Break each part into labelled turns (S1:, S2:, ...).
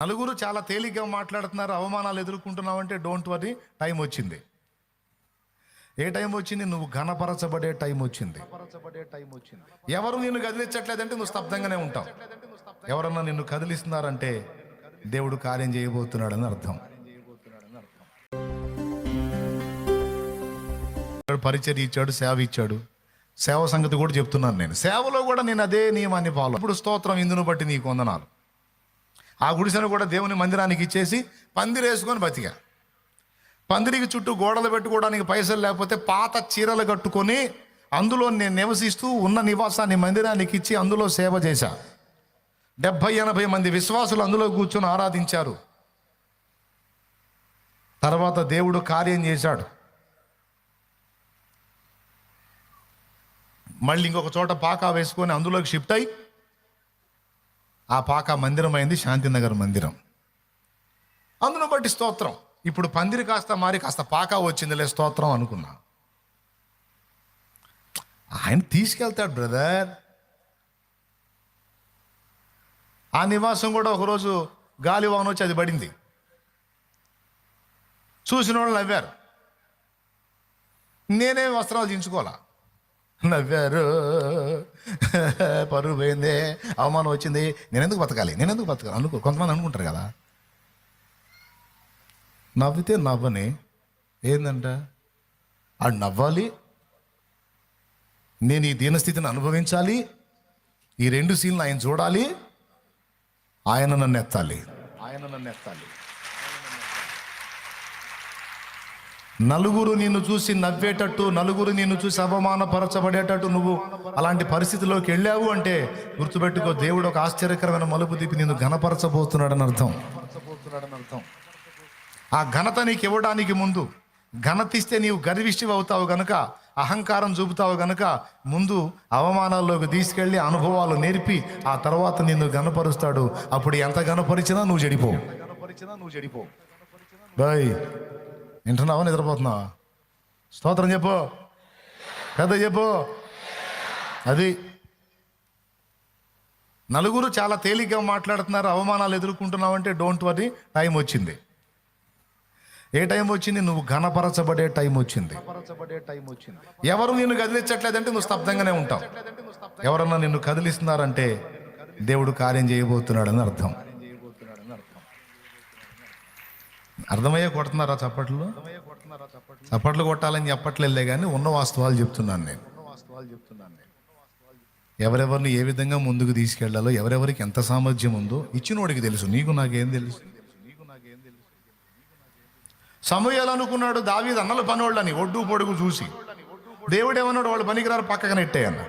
S1: నలుగురు చాలా తేలిగ్గా మాట్లాడుతున్నారు, అవమానాలు ఎదుర్కొంటున్నావంటే డోంట్ వరీ, టైం వచ్చింది. ఏ టైం వచ్చింది? నువ్వు ఘనపరచబడే టైం వచ్చింది. ఎవరు నిన్ను కదిలించట్లేదంటే నువ్వు స్తబ్దంగానే ఉంటావు. ఎవరన్నా నిన్ను కదిలిస్తున్నారంటే దేవుడు కార్యం చేయబోతున్నాడని అర్థం. పరిచర్య ఇచ్చాడు, సేవ ఇచ్చాడు. సేవ సంగతి కూడా చెప్తున్నాను. నేను సేవలో కూడా నేను అదే నియమాన్ని ఫాలో. ఇప్పుడు స్తోత్రం, ఇందును బట్టి నీకు వందనాలు. ఆ గుడిసెను కూడా దేవుని మందిరానికి ఇచ్చేసి పందిరేసుకొని బతికా. పందిరికి చుట్టూ గోడలు పెట్టుకోవడానికి పైసలు లేకపోతే పాత చీరలు కట్టుకొని అందులో నేను నివసిస్తూ ఉన్న నివాసాన్ని మందిరానికి ఇచ్చి అందులో సేవ చేశా. 70-80 మంది విశ్వాసులు అందులో కూర్చొని ఆరాధించారు. తర్వాత దేవుడు కార్యం చేశాడు. మళ్ళీ ఇంకొక చోట పాకా వేసుకొని అందులోకి షిఫ్ట్ అయ్యి ఆ పాకా మందిరం అయింది, శాంతినగర్ మందిరం. అందును బట్టి స్తోత్రం. ఇప్పుడు పందిరి కాస్త మారి కాస్త పాకా వచ్చిందిలే, స్తోత్రం అనుకున్నా. ఆయన తీసుకెళ్తాడు బ్రదర్. ఆ నివాసం కూడా ఒకరోజు గాలివాన వచ్చి అది పడింది. చూసిన వాళ్ళు నవ్వారు. నేనే వస్త్రాలు దించుకోవాలా, నవ్వారు. పరువు పోయిందే, అవమానం వచ్చింది, నేనెందుకు బతకాలి కొంతమంది అనుకుంటారు కదా. నవ్వితే నవ్వని ఏందంట, ఆడు నవ్వాలి, నేను ఈ దీనస్థితిని అనుభవించాలి, ఈ 2 సీన్లు ఆయన చూడాలి, ఆయన నన్ను ఎత్తాలి. నలుగురు నిన్ను చూసి నవ్వేటట్టు, నలుగురు నిన్ను చూసి అవమానపరచబడేటట్టు నువ్వు అలాంటి పరిస్థితిలోకి వెళ్ళావు అంటే గుర్తుపెట్టుకో, దేవుడు ఒక ఆశ్చర్యకరమైన మలుపు తిప్పి నిన్ను ఘనపరచబోతున్నాడని అర్థం. ఆ ఘనత నీకు ఇవ్వడానికి ముందు, ఘనతిస్తే నీవు గర్విష్టివి అవుతావు గనుక, అహంకారం చూపుతావు గనుక ముందు అవమానాల్లోకి తీసుకెళ్ళి అనుభవాలు నేర్పి ఆ తర్వాత నిన్ను ఘనపరుస్తాడు. అప్పుడు ఎంత ఘనపరిచినా నువ్వు చెడిపో. బాయ్, వింటున్నావా, నిద్రపోతున్నావా? స్తోత్రం చెప్పు, పెద్ద చెప్పు. అది నలుగురు చాలా తేలిగ్గా మాట్లాడుతున్నారు, అవమానాలు ఎదుర్కొంటున్నావంటే డోంట్ వరీ, టైం వచ్చింది. ఏ టైం వచ్చింది? నువ్వు ఘనపరచబడే టైం వచ్చింది. ఎవరు నిన్ను కదిలించట్లేదంటే నువ్వు స్తబ్దంగానే ఉంటావు. ఎవరన్నా నిన్ను కదిలిస్తున్నారంటే దేవుడు కార్యం చేయబోతున్నాడని అర్థం. అర్థమయ్యే కొడుతున్నారా? చప్పట్లు కొట్టాలని చెప్పట్లేదులే కానీ ఉన్న వాస్తవాలు చెప్తున్నాను నేను. ఎవరెవరిని ఏ విధంగా ముందుకు తీసుకెళ్లాలో, ఎవరెవరికి ఎంత సామర్థ్యం ఉందో ఇచ్చినోడికి తెలుసు. నీకు నాకేం తెలుసు? సమూయేలు అనుకున్నాడు దావీదు అన్నల పనోళ్ళని ఒడ్డు పొడుగు చూసి. దేవుడు ఏమన్నాడు, వాళ్ళు పనికిరారు, పక్కన నెట్టేయన్న.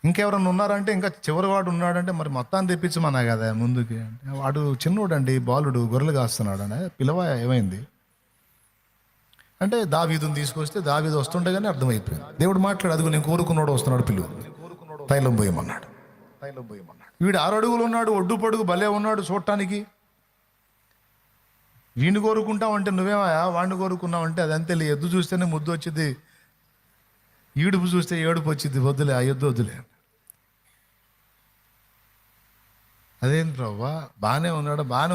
S1: ఇంకెవరన్నా ఉన్నారంటే, ఇంకా చివరివాడు ఉన్నాడంటే మరి మొత్తాన్ని తెప్పించమన్నా కదా ముందుకి. వాడు చిన్నోడండి, బాలుడు, గొర్రెలు కాస్తున్నాడు అని పిలవ. ఏమైంది అంటే దావీదుని తీసుకొస్తే దావీదు వస్తుండగానే అర్థమైపోయింది. దేవుడు మాట్లాడు, అదిగో నేను కోరుకున్నాడు వస్తున్నాడు, పిలువు, తైలం పోయమన్నాడు. వీడు 6 అడుగులు ఉన్నాడు, ఒడ్డు పొడుగు భలే ఉన్నాడు చూడటానికి. వీడిని కోరుకుంటావంటే నువ్వేమా వాడిని కోరుకున్నావంటే అది అంతే. ఎద్దు చూస్తేనే ముద్దు వచ్చింది, ఈడుపు చూస్తే ఏడుపు వచ్చింది. వద్దులే, ఆ ఎద్దు వద్దులే. అదేం ప్రవ్వా, బాగానే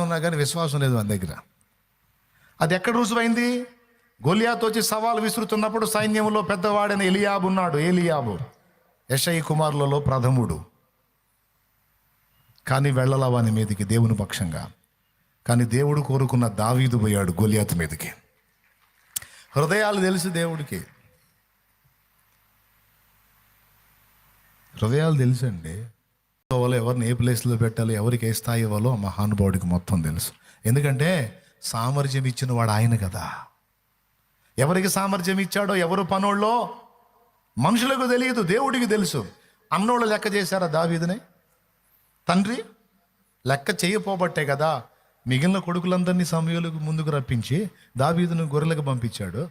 S1: ఉన్నా కానీ విశ్వాసం లేదు మన దగ్గర. అది ఎక్కడ రుజువైంది? గొలియాతు వచ్చి సవాలు విసురుతున్నప్పుడు సైన్యంలో పెద్దవాడైన ఎలియాబు ఉన్నాడు. ఏలియాబు యెషయి కుమారులలో ప్రథముడు. కానీ వెళ్ళలా వాని మీదకి దేవుని పక్షంగా. కానీ దేవుడు కోరుకున్న దావీదు పోయాడు గొలియాతు మీదకి. హృదయాలు తెలుసు దేవుడికి, హృదయాలు తెలుసు అండి. ఎవరిని ఏ ప్లేస్లో పెట్టాలో, ఎవరికి ఏ స్థాయి ఇవ్వాలో మహానుభావుడికి మొత్తం తెలుసు. ఎందుకంటే సామర్థ్యం ఇచ్చిన వాడు ఆయన కదా. ఎవరికి సామర్థ్యం ఇచ్చాడో, ఎవరు పనోళ్ళో మనుషులకు తెలియదు, దేవుడికి తెలుసు. అన్నోళ్ళు లెక్క చేశారా దావీదుని? తండ్రి లెక్క చేయపోబట్టే కదా మిగిలిన కొడుకులందరినీ సమూయేలుకు ముందుకు రప్పించి దావీదును గొర్రెలకు పంపించాడు.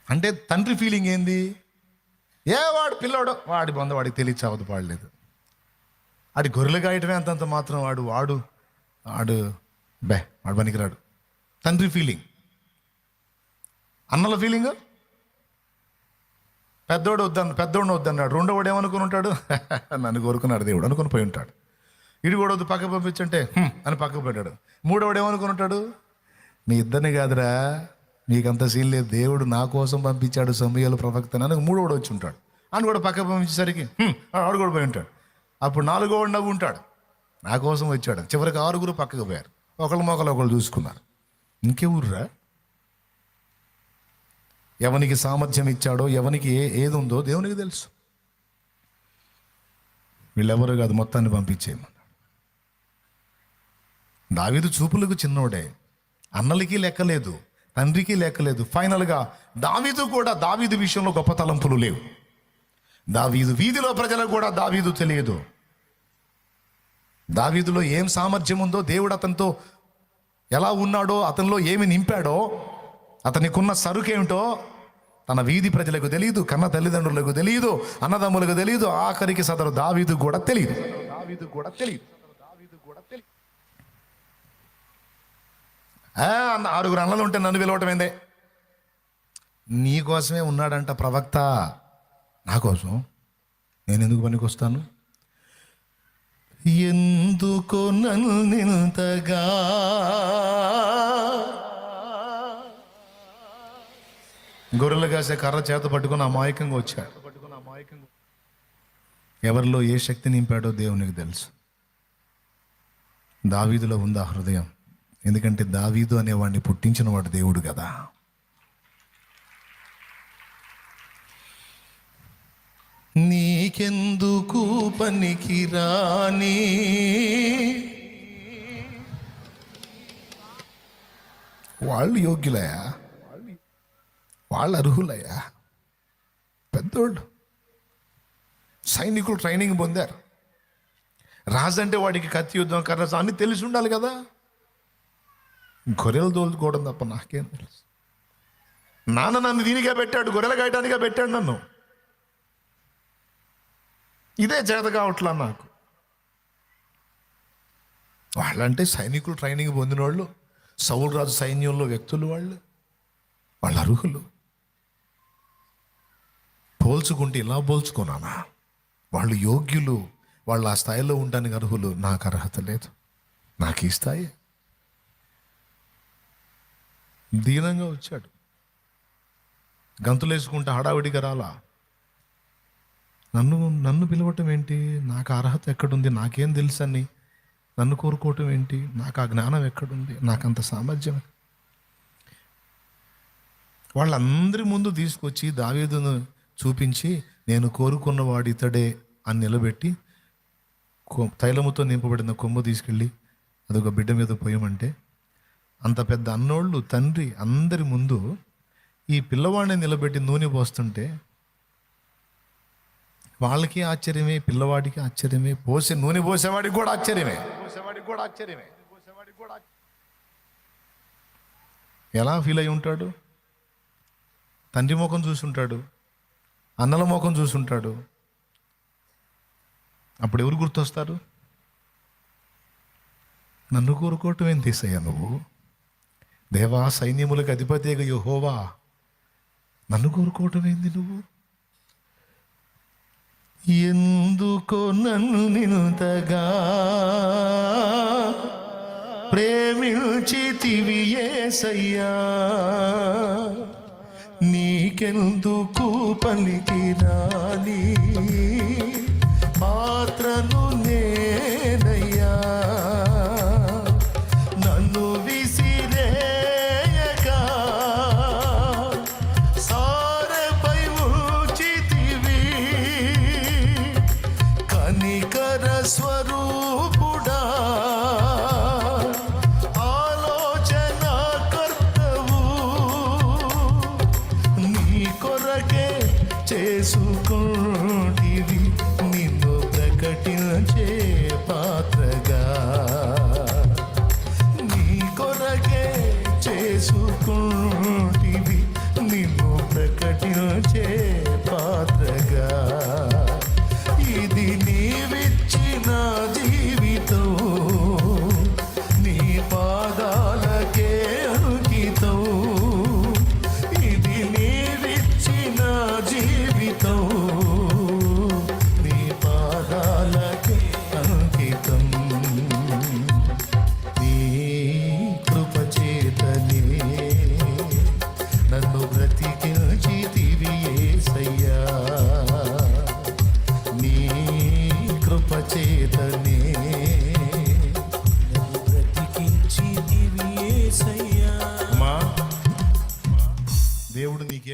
S1: అంటే తండ్రి ఫీలింగ్ ఏంది? వాడు పిల్లోడు, వాడి బంధ వాడికి తెలియచావదు, పాడలేదు. వాడి గొర్రెలు కాయటమే అంతంత మాత్రం, వాడు వాడు పనికిరాడు. తండ్రి ఫీలింగ్. అన్నల ఫీలింగ్, పెద్దోడిని వద్దన్నాడు. రెండోవాడు ఏమనుకుని ఉంటాడు? నన్ను కోరుకున్నాడు దేవుడు అనుకుని పోయి ఉంటాడు. ఇడు కూడా వద్దు పక్కకు పంపించంటే అని పక్కకు పెట్టాడు. మూడోవాడు ఏమనుకుని ఉంటాడు, మీ ఇద్దరిని కాదురా, నీకంత సీన్ లేదు, దేవుడు నా కోసం పంపించాడు సమూయేలు ప్రవక్తని అని మూడోవాడు వచ్చి ఉంటాడు. అని కూడా పక్కకు పంపించేసరికి ఆడు కూడా పోయి ఉంటాడు. అప్పుడు నాలుగోవాడు నవ్వు ఉంటాడు, నా కోసం వచ్చాడు. చివరికి 6 పక్కకు పోయారు, ఒకళ్ళు చూసుకున్నారు. ఇంకెవర్రా? ఎవనికి సామర్థ్యం ఇచ్చాడో, ఎవనికి ఏది ఉందో దేవునికి తెలుసు. వీళ్ళెవరు కాదు, మొత్తాన్ని పంపించేయమన్నాడు. దావీదు చూపులకు చిన్నోడే, అన్నలకి లెక్కలేదు, తండ్రికి లెక్కలేదు. ఫైనల్గా దావీదు విషయంలో గొప్ప తలంపులు లేవు. దావీదు వీధిలో ప్రజలకు కూడా దావీదు తెలియదు. దావీదులో ఏం సామర్థ్యం ఉందో, దేవుడు అతనితో ఎలా ఉన్నాడో, అతనిలో ఏమి నింపాడో, అతనికున్న సరుకేమిటో తన వీధి ప్రజలకు తెలియదు, కన్న తల్లిదండ్రులకు తెలియదు, అన్నదమ్ములకు తెలియదు, ఆఖరికి సదరు దావీదు కూడా తెలియదు. ఆరుగురు అన్నలు ఉంటే నన్ను పిలవటం ఏందే? నీ కోసమే ఉన్నాడంట ప్రవక్త, నా కోసం నేను ఎందుకు పనికొస్తాను? ఎందుకో నన్నింతగా గొర్రెలు కాసే కర్ర చేత పట్టుకుని అమాయకంగా వచ్చాడు. ఎవరిలో ఏ శక్తి నింపాడో దేవునికి తెలుసు. దావీదులో ఉంది ఆ హృదయం. ఎందుకంటే దావీదు అనేవాడిని పుట్టించిన వాడు దేవుడు కదా. నీకెందుకు పనికి రాని వాళ్ళు యోగ్యులయా, వాళ్ళు అర్హులయ్యా, పెద్దోళ్ళు సైనికులు ట్రైనింగ్ పొందారు. రాజు అంటే వాడికి కత్తి, యుద్ధం, కర్ర అన్నీ తెలిసి ఉండాలి కదా. గొర్రెలు తోలుకోవడం తప్ప నాకేం తెలుసు? నాన్న నన్ను దీనిగా పెట్టాడు, గొర్రెలు కాయటానిగా పెట్టాడు నన్ను. ఇదే చేత కావట్లా నాకు. వాళ్ళంటే సైనికులు ట్రైనింగ్ పొందిన వాళ్ళు, సౌలు రాజు సైన్యంలో వ్యక్తులు, వాళ్ళు అర్హులు. పోల్చుకుంటే ఇలా పోల్చుకున్నానా? వాళ్ళు యోగ్యులు, వాళ్ళు ఆ స్థాయిలో ఉండడానికి అర్హులు. నాకు అర్హత లేదు, నాకు ఈ స్థాయి. దీనంగా వచ్చాడు, గంతులేసుకుంటే హడావిడిగా రాలా. నన్ను పిలవటం ఏంటి? నాకు అర్హత ఎక్కడుంది? నాకేం తెలుసని నన్ను కోరుకోవటం ఏంటి? నాకు ఆ జ్ఞానం ఎక్కడుంది? నాకంత సామర్థ్యం? వాళ్ళందరి ముందు తీసుకొచ్చి దావీదును చూపించి, నేను కోరుకున్నవాడు ఇతడే అని నిలబెట్టి తైలముతో నింపబడిన కొమ్ము తీసుకెళ్ళి అదొక బిడ్డ మీద పోయమంటే, అంత పెద్ద అన్నోళ్ళు తండ్రి అందరి ముందు ఈ పిల్లవాడిని నిలబెట్టి నూనె పోస్తుంటే వాళ్ళకి ఆశ్చర్యమే, పిల్లవాడికి ఆశ్చర్యమే, నూనె పోసేవాడికి కూడా ఆశ్చర్యమే. ఎలా ఫీల్ అయి ఉంటాడు? తండ్రి ముఖం చూసుంటాడు, అన్నల ముఖం చూసుంటాడు. అప్పుడు ఎవరు గుర్తొస్తారు? నన్ను కోరుకోవటం ఏం తీసయ్యా నువ్వు? దేవా, సైన్యములకు అధిపతిగా యెహోవా, నన్ను కోరుకోవటం ఏంది నువ్వు? ఎందుకో నన్ను నింతగా ప్రేమించితివి యేసయ్యా, నీకెందుకు పలికి రాని పాత్రను నేనయ్యా, నన్ను విసిరేయక సారెపై ఉంచితివి, కనికర స్వరూపుడా, ఆలోచన కర్తవు, నీ కొరకే చేసుకుంటివి నిన్ను ప్రకటించే పాత్రగా, నీ కొరకే చేసుకుంటివి నిన్ను ప్రకటించే పాత్రగా, ఇది నీవిచ్చిన జీవితం.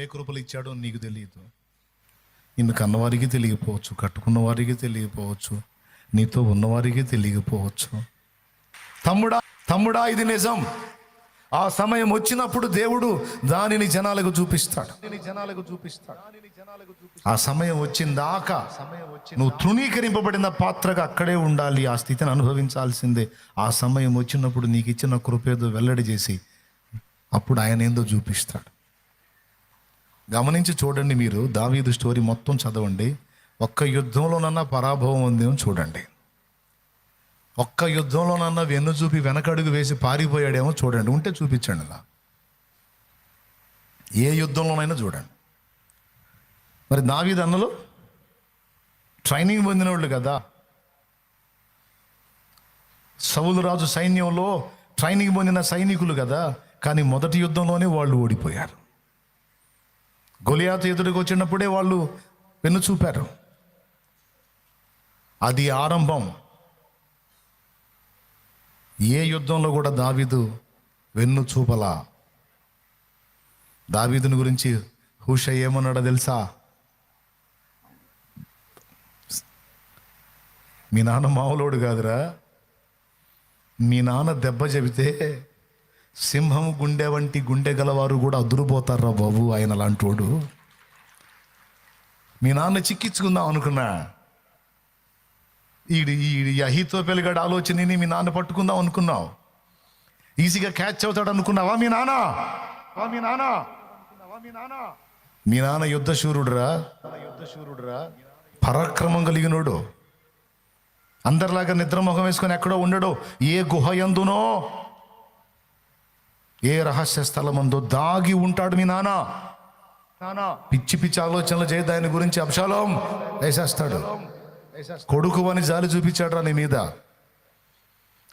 S1: ఏ కృపలు ఇచ్చాడో నీకు తెలియదు. నిన్ను కన్నవారికి తెలియకపోవచ్చు, కట్టుకున్న వారికి తెలియకపోవచ్చు, నీతో ఉన్నవారికి తెలియకపోవచ్చు. తమ్ముడా ఇది నిజం. ఆ సమయం వచ్చినప్పుడు దేవుడు దానిని జనాలకు చూపిస్తాడు. ఆ సమయం వచ్చిందాకా నువ్వు తృణీకరింపబడిన పాత్రగా అక్కడే ఉండాలి, ఆ స్థితిని అనుభవించాల్సిందే. ఆ సమయం వచ్చినప్పుడు నీకు ఇచ్చిన కృపేదో వెల్లడి చేసి అప్పుడు ఆయన ఏందో చూపిస్తాడు. గమనించి చూడండి, మీరు దావీదు స్టోరీ మొత్తం చదవండి. ఒక్క యుద్ధంలోనన్నా పరాభవం ఉందేమో చూడండి. ఒక్క యుద్ధంలోనన్నా వెన్ను చూపి వెనకడుగు వేసి పారిపోయాడేమో చూడండి. ఉంటే చూపించండి. అలా ఏ యుద్ధంలోనైనా చూడండి. మరి దావీదు అన్నలు ట్రైనింగ్ పొందిన వాళ్ళు కదా. సౌలు రాజు సైన్యంలో ట్రైనింగ్ పొందిన సైనికులు కదా. కానీ మొదటి యుద్ధంలోనే వాళ్ళు ఓడిపోయారు. గొలియాతు ఎదుటికి వచ్చినప్పుడే వాళ్ళు వెన్ను చూపారు. అది ఆరంభం. ఏ యుద్ధంలో కూడా దావీదు వెన్ను చూపలా. దావీదుని గురించి హూషై ఏమన్నాడో తెలుసా? మీ నాన్న మామూలోడు కాదురా, మీ నాన్న దెబ్బ చెబితే సింహం గుండె వంటి గుండె గలవారు కూడా అదురుపోతారా బాబు, ఆయన లాంటోడు. మీ నాన్న చిక్కించుకుందాం అనుకున్నా, ఈ అహీతోపెలుగాడు ఆలోచనని మీ నాన్న పట్టుకుందాం అనుకున్నావు, ఈజీగా క్యాచ్ అవుతాడు అనుకున్నావా? మీ నాన్న యుద్ధశూరుడురా, పరాక్రమం కలిగినోడు. అందరిలాగా నిద్రముఖం వేసుకొని ఎక్కడో ఉండడు. ఏ గుహ యందునో ఏ రహస్య స్థలమందో దాగి ఉంటాడు మీ నాన్న. పిచ్చి పిచ్చి ఆలోచనలు చేయదు ఆయన గురించి. అబ్షాలోం వేసేస్తాడు. కొడుకు అని జాలి చూపించాడు రా నీ మీద.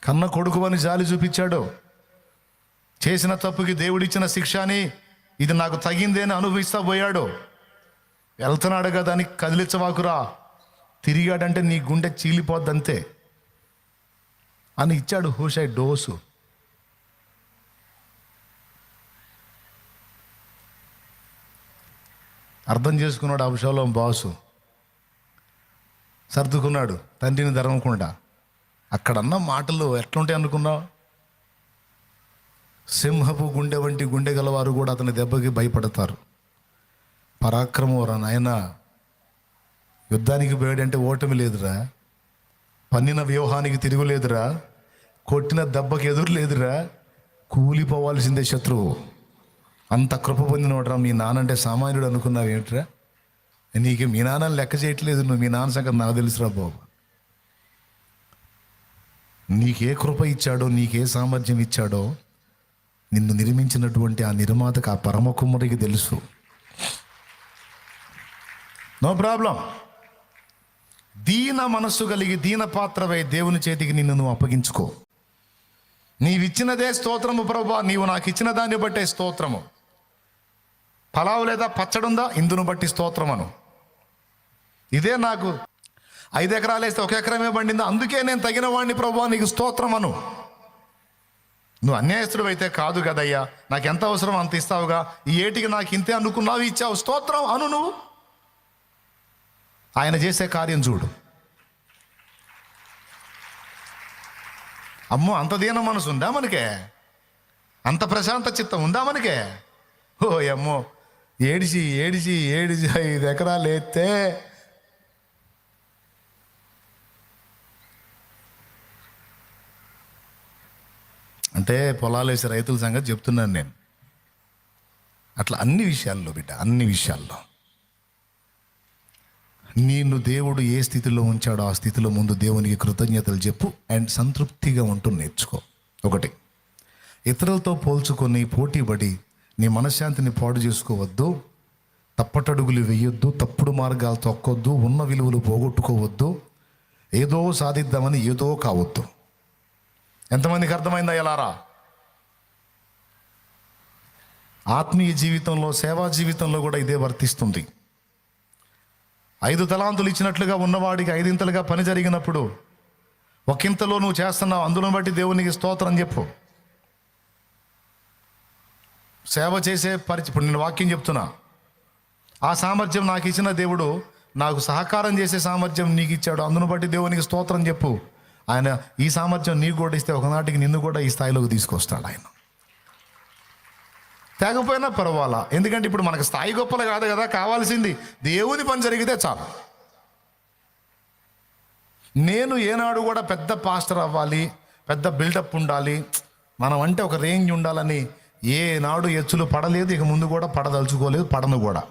S1: కన్న కొడుకు అని జాలి చూపించాడు. చేసిన తప్పుకి దేవుడిచ్చిన శిక్షని ఇది నాకు తగిందే అని అనుభవిస్తా పోయాడు. వెళ్తున్నాడు కదా అని కదిలించవాకురా, తిరిగాడంటే నీ గుండె చీలిపోద్దంతే అని ఇచ్చాడు హూషై డోసు. అర్థం చేసుకున్నాడు అబ్షాలోం బాసు. సర్దుకున్నాడు తండ్రిని ధర్మకుండా. అక్కడన్న మాటలు ఎట్లుంటాయి అనుకున్నావు? సింహపు గుండె వంటి గుండె గలవారు కూడా అతని దెబ్బకి భయపడతారు. పరాక్రమం రా నాయన. యుద్ధానికి పోయాడంటే ఓటమి లేదురా, పన్నిన వ్యూహానికి తిరుగులేదురా, కొట్టిన దెబ్బకి ఎదురు లేదురా, కూలిపోవాల్సిందే శత్రువు. అంత కృప పొందినోడ్రా మీ నానంటే. సామాన్యుడు అనుకున్నావు ఏమిట్రా? నీకు మీ నాన్నని లెక్క చేయట్లేదు నువ్వు. మీ నాన్న సంగతి నాకు తెలుసురా బాబు. నీకే కృప ఇచ్చాడో, నీకే సామర్థ్యం ఇచ్చాడో నిన్ను నిర్మించినటువంటి ఆ నిర్మాతకు, ఆ పరమ కుమ్మరికి తెలుసు. No problem. దీన మనస్సు కలిగి దీన పాత్రవై దేవుని చేతికి నిన్ను నువ్వు అప్పగించుకో. నీవిచ్చినదే స్తోత్రము ప్రభువా, నీవు నాకు ఇచ్చిన దాన్ని బట్టే స్తోత్రము. పలావు లేదా పచ్చడుందా, ఇందును బట్టి స్తోత్రమను. ఇదే నాకు 5 ఎకరాలు వేస్తే 1 ఎకరమే పండిందా, అందుకే నేను తగిన వాడిని ప్రభువా, నీకు స్తోత్రమను. నువ్వు అన్యాయస్తుడు అయితే కాదు కదయ్యా, నాకు ఎంత అవసరం అంత ఇస్తావుగా, ఈ ఏటికి నాకు ఇంతే అనుకున్నావు, ఇచ్చావు, స్తోత్రం అను. నువ్వు ఆయన చేసే కార్యం చూడు. అమ్మో, అంత దీన మనసు ఉందా మనకే? అంత ప్రశాంత చిత్తం ఉందా మనకే? ఓ అమ్మో, ఏడిచి 5 ఎకరాలు ఎత్తే అంటే పొలాలు వేసే రైతుల సంగతి చెప్తున్నాను నేను. అట్లా అన్ని విషయాల్లో బిడ్డ, అన్ని విషయాల్లో నిన్ను దేవుడు ఏ స్థితిలో ఉంచాడో ఆ స్థితిలో ముందు దేవునికి కృతజ్ఞతలు చెప్పు అండ్ సంతృప్తిగా ఉంటూ నేర్చుకో. 1, ఇతరులతో పోల్చుకొని పోటీపడి నీ మనశ్శాంతిని పాడు చేసుకోవద్దు. తప్పటడుగులు వేయొద్దు, తప్పుడు మార్గాలు తొక్కొద్దు, ఉన్న విలువలు పోగొట్టుకోవద్దు, ఏదో సాధిద్దామని ఏదో కావద్దు. ఎంతమందికి అర్థమైందా? ఎలారా ఆత్మీయ జీవితంలో, సేవా జీవితంలో కూడా ఇదే వర్తిస్తుంది. 5 తలాంతులు ఇచ్చినట్లుగా ఉన్నవాడికి 5 పని జరిగినప్పుడు 1 నువ్వు చేస్తున్నావు, అందులో బట్టి దేవునికి స్తోత్రం చెప్పు. సేవ చేసే ఇప్పుడు నేను వాక్యం చెప్తున్నా, ఆ సామర్థ్యం నాకు ఇచ్చిన దేవుడు నాకు సహకారం చేసే సామర్థ్యం నీకు ఇచ్చాడు. అందును బట్టి దేవునికి స్తోత్రం చెప్పు. ఆయన ఈ సామర్థ్యం నీకు కూడా ఇస్తే ఒకనాటికి నిన్ను కూడా ఈ స్థాయిలోకి తీసుకొస్తాడు ఆయన. తేకపోయినా పర్వాలా, ఎందుకంటే ఇప్పుడు మనకు స్థాయి గొప్పలు కాదు కదా, కావాల్సింది దేవుని పని జరిగితే చాలు. నేను ఏనాడు కూడా పెద్ద పాస్టర్ అవ్వాలి, పెద్ద బిల్డప్ ఉండాలి, మనం అంటే ఒక రేంజ్ ఉండాలని ఏనాడు ఎచ్చులు పడలేదు, ఇక ముందు కూడా పడదలుచుకోలేదు, పడను కూడా.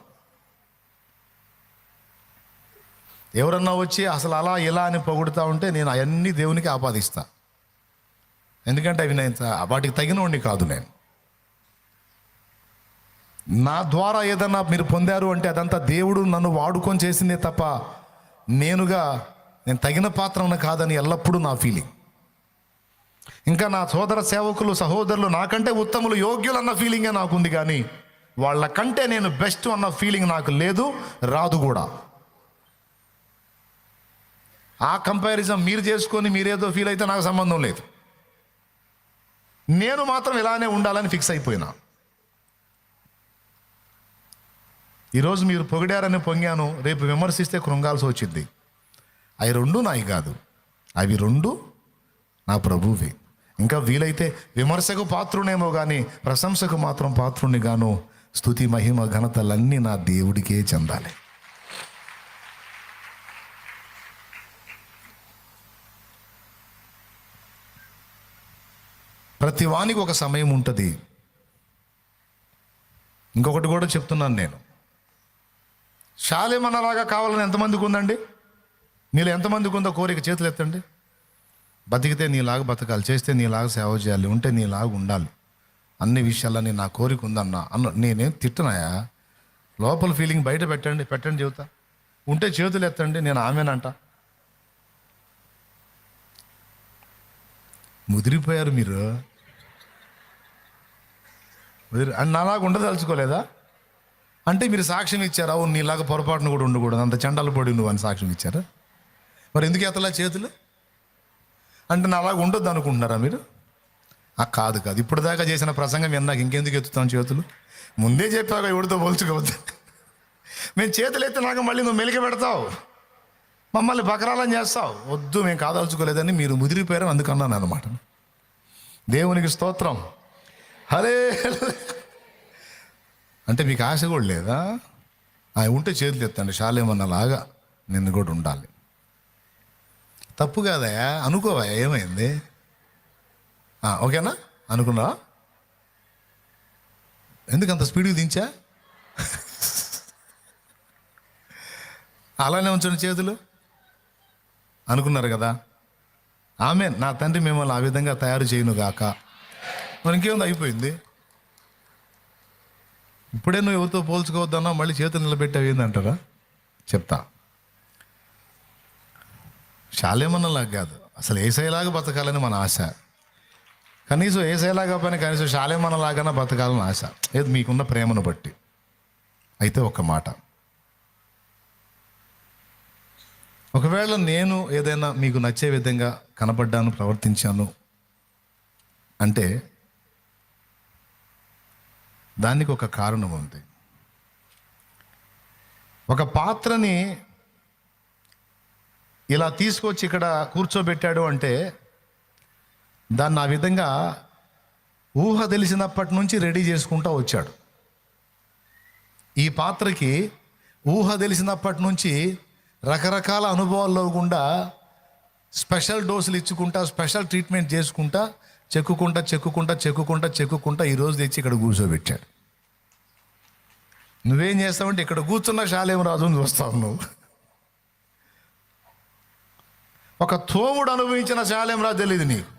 S1: ఎవరన్నా వచ్చి అసలు అలా ఇలా అని పొగుడుతూ ఉంటే నేను అవన్నీ దేవునికి ఆపాదిస్తా. ఎందుకంటే అవి నేను వాటికి తగినవాడిని కాదు. నేను నా ద్వారా ఏదన్నా మీరు పొందారు అంటే అదంతా దేవుడు నన్ను వాడుకొని చేసిందే తప్ప నేను తగిన పాత్రను కాదని ఎల్లప్పుడూ నా ఫీలింగ్. ఇంకా నా సోదర సేవకులు సహోదరులు నాకంటే ఉత్తములు యోగ్యులు అన్న ఫీలింగే నాకుంది, కానీ వాళ్ళకంటే నేను బెస్ట్ అన్న ఫీలింగ్ నాకు లేదు, రాదు కూడా. ఆ కంపారిజన్ మీరు చేసుకొని మీరేదో ఫీల్ అయితే నాకు సంబంధం లేదు. నేను మాత్రం ఇలానే ఉండాలని ఫిక్స్ అయిపోయినా. ఈరోజు మీరు పొగిడారని పొంగాను, రేపు విమర్శిస్తే కృంగాల్సి వచ్చింది. అవి రెండు నాయి కాదు, అవి రెండు నా ప్రభువి. ఇంకా వీలైతే విమర్శకు పాత్రునేమో కానీ ప్రశంసకు మాత్రం పాత్రుని గాను. స్తుతి మహిమ ఘనతలన్నీ నా దేవుడికే చెందాలి. ప్రతి వానికి ఒక సమయం ఉంటుంది. ఇంకొకటి కూడా చెప్తున్నాను నేను, షాలేమన్నలాగా కావాలని ఎంతమందికి ఉందండి? నీళ్ళు ఎంతమందికి ఉందో కోరిక చేతులు ఎత్తండి. బతికితే నీలాగా బతకాలి, చేస్తే నీలాగా సేవ చేయాలి, ఉంటే నీలాగా ఉండాలి, అన్ని విషయాలని నా కోరిక ఉందన్నా నేనేం తిట్టనాయా? లోపల ఫీలింగ్ బయట పెట్టండి చెబుతా. ఉంటే చేతులు ఎత్తండి, నేను ఆమెనంట. ముదిరిపోయారు మీరు. అని నాలాగా ఉండదలుచుకోలేదా? అంటే మీరు సాక్ష్యం ఇచ్చారా? నీలాగా పొరపాటును కూడా ఉండకూడదు, అంత చండాలు పడి నువ్వు అని సాక్ష్యం ఇచ్చారా? మరి ఎందుకు ఎత్తలా చేతులు? అంటే నాలాగా ఉండొద్దు అనుకుంటున్నారా మీరు? కాదు, ఇప్పుడు దాకా చేసిన ప్రసంగం విన్నాక ఇంకెందుకు ఎత్తుతాను చేతులు? ముందే చెప్పాక ఎవరితో పోల్చుకోవద్దు. మేము చేతులు ఎత్తినాక మళ్ళీ నువ్వు మెలిక పెడతావు, మమ్మల్ని బకరాలని చేస్తావు. వద్దు, మేము కాదలుచుకోలేదని మీరు ముదిరిపోయారు, అందుకన్నాను అనమాట. దేవునికి స్తోత్రం. హరే అంటే మీకు ఆశ కూడా లేదా? ఉంటే చేతులు ఎత్తండి, షాలేమన్నలాగా నిన్ను కూడా ఉండాలి. తప్పు కాదయా, అనుకోవా, ఏమైంది? ఓకేనా? అనుకున్నా? ఎందుకు అంత స్పీడ్గా దించా? అలానే ఉంచండి చేతులు. అనుకున్నారు కదా? ఆమేన్. నా తండ్రి మిమ్మల్ని ఆ విధంగా తయారు చేయను గాక. మరి ఇంకేముంది, అయిపోయింది. ఇప్పుడే నువ్వు ఎవరితో పోల్చుకోవద్దన్నా మళ్ళీ చేతులు నిలబెట్టావు ఏందంటారా? చెప్తా. షాలేమన్నలాగా కాదు, అసలు ఏసైలాగా బతకాలని మన ఆశ. కనీసం ఏసైలాగా పైన కనీసం షాలేమన్నలాగానే బతకాలని ఆశ. ఏది మీకున్న ప్రేమను బట్టి. అయితే ఒక మాట, ఒకవేళ నేను ఏదైనా మీకు నచ్చే విధంగా కనపడ్డాను, ప్రవర్తించాను అంటే దానికి ఒక కారణం ఉంది. ఒక పాత్రని ఇలా తీసుకొచ్చి ఇక్కడ కూర్చోబెట్టాడు అంటే దాన్ని ఆ విధంగా ఊహ తెలిసినప్పటి నుంచి రెడీ చేసుకుంటూ వచ్చాడు. ఈ పాత్రకి ఊహ తెలిసినప్పటి నుంచి రకరకాల అనుభవాల్లో గుండా స్పెషల్ డోసులు ఇచ్చుకుంటా, స్పెషల్ ట్రీట్మెంట్ చేసుకుంటా, చెక్కుకుంటా ఈరోజు తెచ్చి ఇక్కడ కూర్చోబెట్టాడు. నువ్వేం చేస్తావంటే ఇక్కడ కూర్చున్న షాలేమరాజు చూస్తావు. నువ్వు ఒక తోముడు అనుభవించిన షాలేమరాజు తెలియదు నీకు.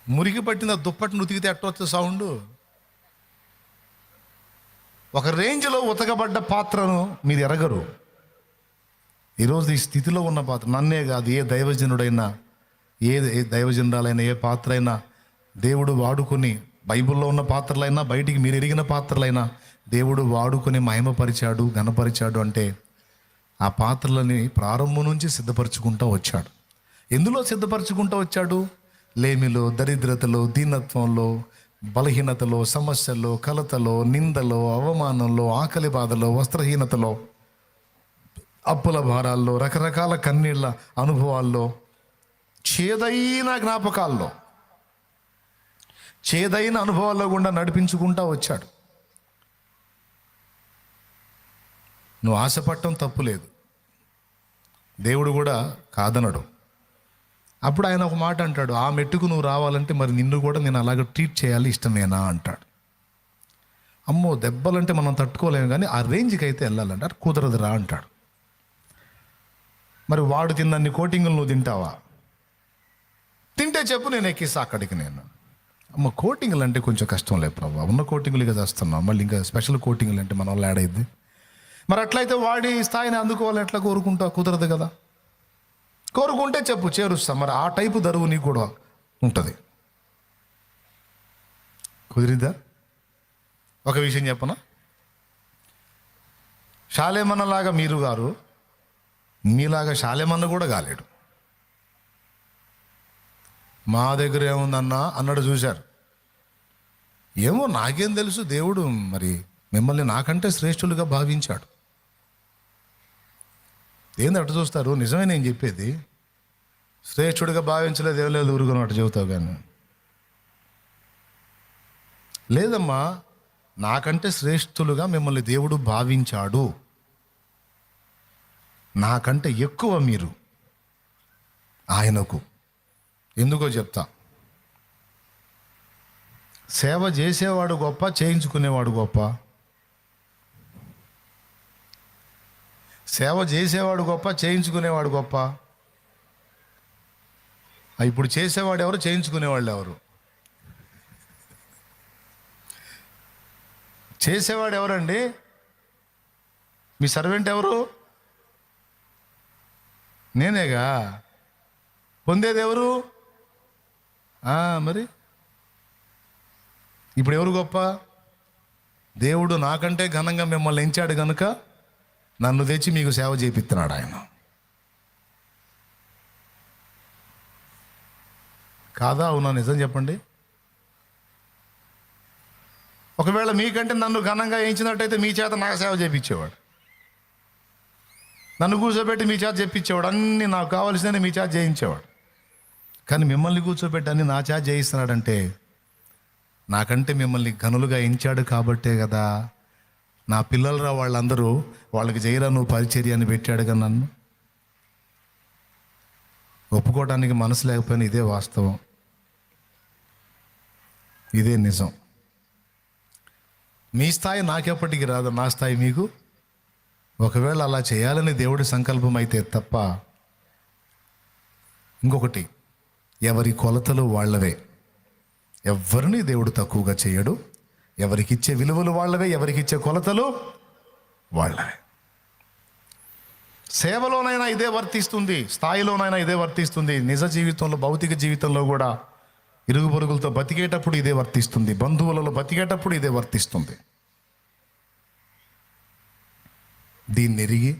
S1: మురికి పట్టిన దుప్పటిని ఉతికితే ఎట్టొచ్చే సౌండ్. ఒక రేంజ్లో ఉతకబడ్డ పాత్రను మీరు ఎరగరు. ఈరోజు ఈ స్థితిలో ఉన్న పాత్ర నన్నే కాదు, ఏ దైవజనుడైనా, ఏ దైవజనురాలైనా, ఏ పాత్ర అయినా దేవుడు వాడుకొని, బైబిల్లో ఉన్న పాత్రలైనా, బయటికి మీరు ఎరిగిన పాత్రలైనా దేవుడు వాడుకొని మహిమపరిచాడు, ఘనపరిచాడు అంటే ఆ పాత్రలని ప్రారంభం నుంచి సిద్ధపరచుకుంటూ వచ్చాడు. ఎందులో సిద్ధపరచుకుంటూ వచ్చాడు? లేమిలో, దరిద్రతలో, దీనత్వంలో, బలహీనతలో, సమస్యల్లో, కలతలో, నిందలో, అవమానంలో, ఆకలి బాధలో, వస్త్రహీనతలో, అప్పుల భారాల్లో, రకరకాల కన్నీళ్ళ అనుభవాల్లో, చేదైన జ్ఞాపకాల్లో, చేదైన అనుభవాల్లో గుండా నడిపించుకుంటా వచ్చాడు. నువ్వు ఆశపడటం తప్పు లేదు, దేవుడు కూడా కాదనడు. అప్పుడు ఆయన ఒక మాట అంటాడు, ఆ మెట్టుకు నువ్వు రావాలంటే మరి నిన్ను కూడా నేను అలాగ ట్రీట్ చేయాలి, ఇష్టమేనా అంటాడు. అమ్మో, దెబ్బలంటే మనం తట్టుకోలేము, కానీ ఆ రేంజ్కి అయితే వెళ్ళాలంటే అది కుదరదురా అంటాడు. మరి వాడు తిన్నన్ని కోటింగులు నువ్వు తింటావా? తింటే చెప్పు, నేను ఎక్కిస్తా అక్కడికి. నేను అమ్మ కోటింగులు అంటే కొంచెం కష్టం లేదు ప్రభు, ఉన్న కోటింగులుగా చేస్తున్నాం, మళ్ళీ ఇంకా స్పెషల్ కోటింగులు అంటే మన వాళ్ళు యాడ్ అయింది. మరి అట్లయితే వాడి స్థాయిని అందుకోవాలి, ఎట్లా కోరుకుంటా? కుదరదు కదా. కోరుకుంటే చెప్పు, చేరుస్తా. మరి ఆ టైపు దరువు నీకు కూడా ఉంటుంది. కుదిరిద్దా? ఒక విషయం చెప్పనా, షాలేమన్నలాగా మీరు గారు, మీలాగా షాలేమన్న కూడా కాలేడు. మా దగ్గర ఏముందన్నా అన్నాడు, చూశారు. ఏమో నాకేం తెలుసు, దేవుడు మరి మిమ్మల్ని నాకంటే శ్రేష్ఠులుగా భావించాడు. ఏంది అటు చూస్తారు? నిజమే నేను చెప్పేది. శ్రేష్ఠుడిగా భావించలేదు, ఏం లేదు, ఊరుకుని అటు చెబుతావు. కానీ లేదమ్మా, నాకంటే శ్రేష్ఠులుగా మిమ్మల్ని దేవుడు భావించాడు. నాకంటే ఎక్కువ మీరు ఆయనకు. ఎందుకో చెప్తా. సేవ చేసేవాడు గొప్ప, చేయించుకునేవాడు గొప్ప? సేవ చేసేవాడు గొప్ప, చేయించుకునేవాడు గొప్ప? ఇప్పుడు చేసేవాడు ఎవరు, చేయించుకునేవాళ్ళు ఎవరు? చేసేవాడు ఎవరండి? మీ సర్వెంట్ ఎవరు? నేనేగా. పొందేది ఎవరు? మరి ఇప్పుడు ఎవరు గొప్ప? దేవుడు నాకంటే ఘనంగా మిమ్మల్ని ఎంచాడు కనుక నన్ను తెచ్చి మీకు సేవ చేపిస్తున్నాడు ఆయన. కాదా? అవునా? నిజం చెప్పండి. ఒకవేళ మీకంటే నన్ను ఘనంగా ఎంచినట్టయితే మీ చేత నాకు సేవ చేయించేవాడు, నన్ను కూర్చోబెట్టి మీ చేత చేయించేవాడు, అన్నీ నాకు కావాల్సినవి మీ చేత చేయించేవాడు. కానీ మిమ్మల్ని కూర్చోబెట్టి అన్ని నా చేత చేయిస్తున్నాడంటే నాకంటే మిమ్మల్ని ఘనులుగా ఎంచాడు కాబట్టే కదా. నా పిల్లలరా వాళ్ళందరూ, వాళ్ళకి చేయరా నువ్వు పరిచర్య అని పెట్టాడుగా నన్ను. ఒప్పుకోవడానికి మనసు లేకపోయినా ఇదే వాస్తవం, ఇదే నిజం. మీ స్థాయి నాకెప్పటికీ రాదు, నా స్థాయి మీకు. ఒకవేళ అలా చేయాలని దేవుడి సంకల్పం అయితే తప్ప. ఇంకొకటి, ఎవరి కొలతలు వాళ్ళవే. ఎవరిని దేవుడు తక్కువగా చేయడు. ఎవరికిచ్చే విలువలు వాళ్ళవే, ఎవరికిచ్చే కొలతలు వాళ్ళవే. సేవలోనైనా ఇదే వర్తిస్తుంది, స్థాయిలోనైనా ఇదే వర్తిస్తుంది. నిజ జీవితంలో, భౌతిక జీవితంలో కూడా ఇరుగు పొరుగులతో బతికేటప్పుడు ఇదే వర్తిస్తుంది, బంధువులలో బతికేటప్పుడు ఇదే వర్తిస్తుంది. దీన్ని ఎరిగి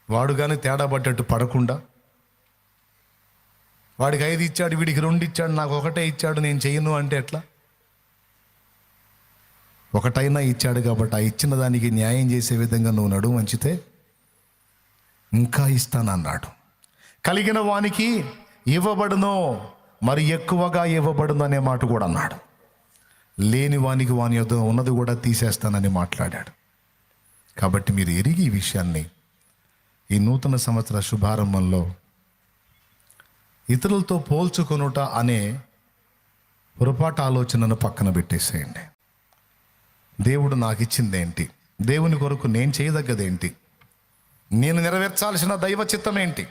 S1: వాడు కానీ తేడా పడ్డట్టు పడకుండా, వాడికి 5 ఇచ్చాడు, వీడికి 2 ఇచ్చాడు, నాకు 1 ఇచ్చాడు, నేను చెయ్యను అంటే ఎట్లా? 1 ఇచ్చాడు కాబట్టి ఆ ఇచ్చిన దానికి న్యాయం చేసే విధంగా నువ్వు నడుము వంచితే ఇంకా ఇస్తానన్నాడు. కలిగిన వానికి ఇవ్వబడును, మరి ఎక్కువగా ఇవ్వబడును అనే మాట కూడా అన్నాడు. లేని వానికి వాని యొద్ద ఉన్నది కూడా తీసేస్తానని మాట్లాడాడు. కాబట్టి మీరు ఎరిగి ఈ విషయాన్ని ఈ నూతన సంవత్సర శుభారంభంలో ఇతరులతో పోల్చుకొనుట అనే పొరపాటు ఆలోచనను పక్కన పెట్టేసేయండి. దేవుడు నాకు ఇచ్చిందేంటి, దేవుని కొరకు నేను చేయదగ్గదేంటి, నేను నెరవేర్చాల్సిన దైవ చిత్తం ఏంటి?